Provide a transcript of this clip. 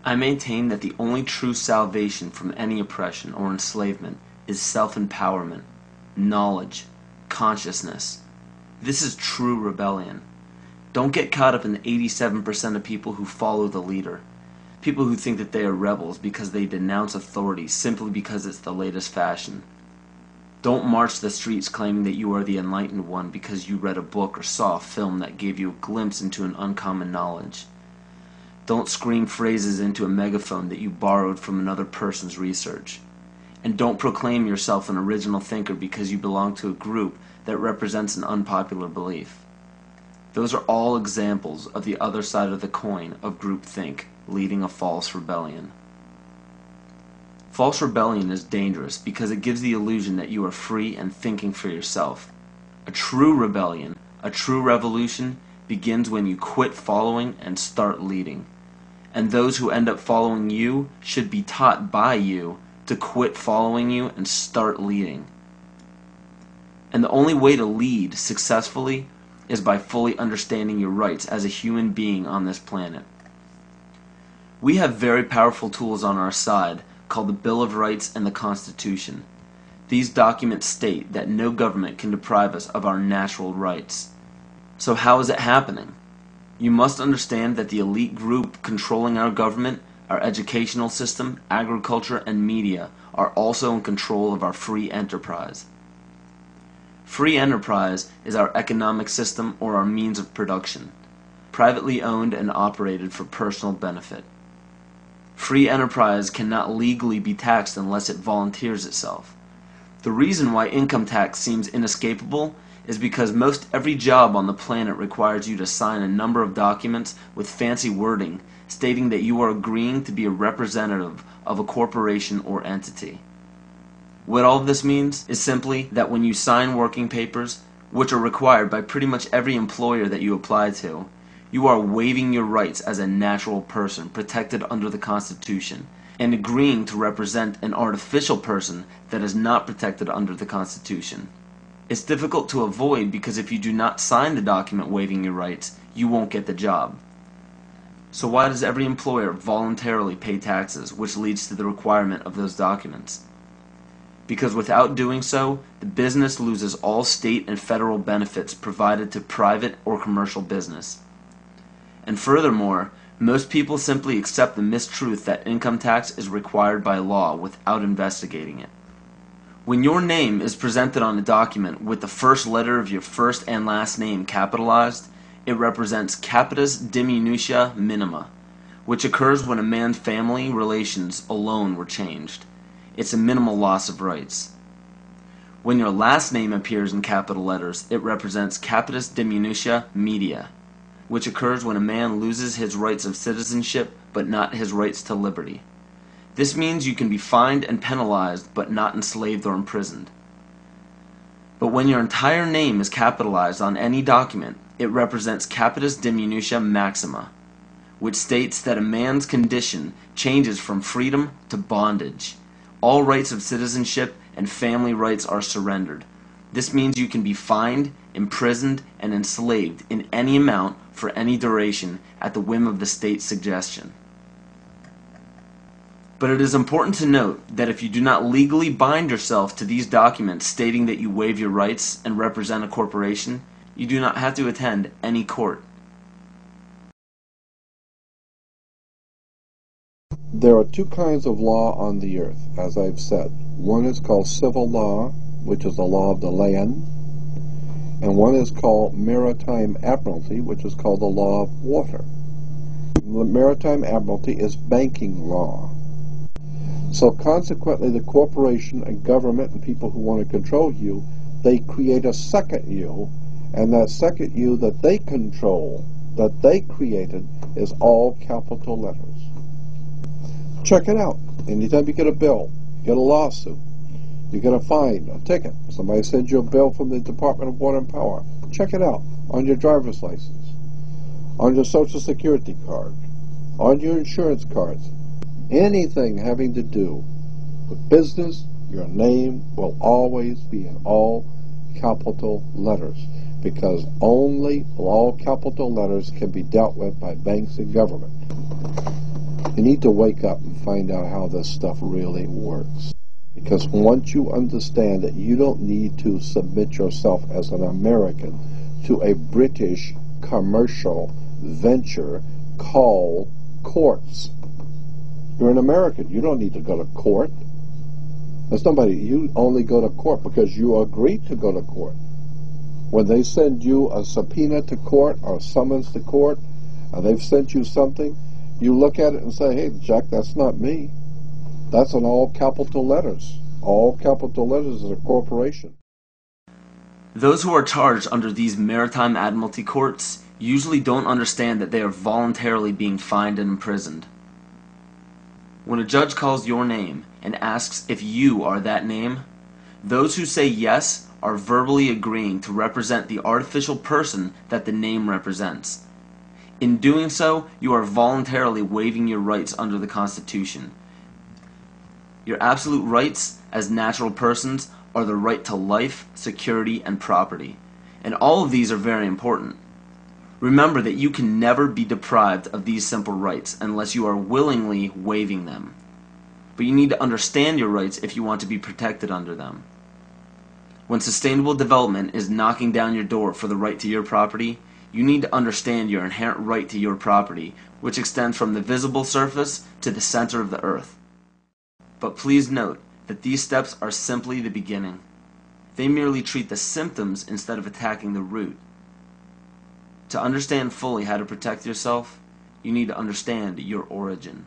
I maintain that the only true salvation from any oppression or enslavement is self-empowerment, knowledge, consciousness. This is true rebellion. Don't get caught up in the 87% of people who follow the leader. People who think that they are rebels because they denounce authority simply because it's the latest fashion. Don't march the streets claiming that you are the enlightened one because you read a book or saw a film that gave you a glimpse into an uncommon knowledge. Don't scream phrases into a megaphone that you borrowed from another person's research. And don't proclaim yourself an original thinker because you belong to a group that represents an unpopular belief. Those are all examples of the other side of the coin of groupthink, leading a false rebellion. False rebellion is dangerous because it gives the illusion that you are free and thinking for yourself. A true rebellion, a true revolution, begins when you quit following and start leading. And those who end up following you should be taught by you to quit following you and start leading. And the only way to lead successfully is by fully understanding your rights as a human being on this planet. We have very powerful tools on our side called the Bill of Rights and the Constitution. These documents state that no government can deprive us of our natural rights. So how is it happening? You must understand that the elite group controlling our government, our educational system, agriculture, and media are also in control of our free enterprise. Free enterprise is our economic system or our means of production, privately owned and operated for personal benefit. Free enterprise cannot legally be taxed unless it volunteers itself. The reason why income tax seems inescapable is because most every job on the planet requires you to sign a number of documents with fancy wording stating that you are agreeing to be a representative of a corporation or entity. What all of this means is simply that when you sign working papers, which are required by pretty much every employer that you apply to, you are waiving your rights as a natural person protected under the Constitution and agreeing to represent an artificial person that is not protected under the Constitution. It's difficult to avoid because if you do not sign the document waiving your rights, you won't get the job. So why does every employer voluntarily pay taxes, which leads to the requirement of those documents? Because without doing so, the business loses all state and federal benefits provided to private or commercial business. And furthermore, most people simply accept the mistruth that income tax is required by law without investigating it. When your name is presented on a document with the first letter of your first and last name capitalized, it represents capitis diminutia minima, which occurs when a man's family relations alone were changed. It's a minimal loss of rights. When your last name appears in capital letters, it represents capitis diminutia media, which occurs when a man loses his rights of citizenship but not his rights to liberty. This means you can be fined and penalized but not enslaved or imprisoned. But when your entire name is capitalized on any document, it represents capitis diminutia maxima, which states that a man's condition changes from freedom to bondage. All rights of citizenship and family rights are surrendered. This means you can be fined, imprisoned, and enslaved in any amount for any duration at the whim of the state's suggestion. But it is important to note that if you do not legally bind yourself to these documents stating that you waive your rights and represent a corporation, you do not have to attend any court. There are two kinds of law on the earth, as I've said. One is called civil law, which is the law of the land, and one is called maritime admiralty, which is called the law of water. The maritime admiralty is banking law. So consequently, the corporation and government and people who want to control you, they create a second you, and that second you that they control, that they created, is all capital letters. Check it out. Anytime you get a bill, get a lawsuit, you get a fine, a ticket, somebody sends you a bill from the Department of Water and Power, check it out on your driver's license, on your Social Security card, on your insurance cards. Anything having to do with business, your name will always be in all capital letters, because only all capital letters can be dealt with by banks and government. You need to wake up and find out how this stuff really works. Because once you understand that you don't need to submit yourself as an American to a British commercial venture called courts. You're an American. You don't need to go to court. You only go to court because you agreed to go to court. When they send you a subpoena to court or a summons to court, and they've sent you something, you look at it and say, hey, Jack, that's not me. That's in all capital letters. All capital letters is a corporation. Those who are charged under these maritime admiralty courts usually don't understand that they are voluntarily being fined and imprisoned. When a judge calls your name and asks if you are that name, those who say yes are verbally agreeing to represent the artificial person that the name represents. In doing so, you are voluntarily waiving your rights under the Constitution. Your absolute rights as natural persons are the right to life, security, and property. And all of these are very important. Remember that you can never be deprived of these simple rights unless you are willingly waiving them. But you need to understand your rights if you want to be protected under them. When sustainable development is knocking down your door for the right to your property, you need to understand your inherent right to your property, which extends from the visible surface to the center of the earth. But please note that these steps are simply the beginning. They merely treat the symptoms instead of attacking the root. To understand fully how to protect yourself, you need to understand your origin.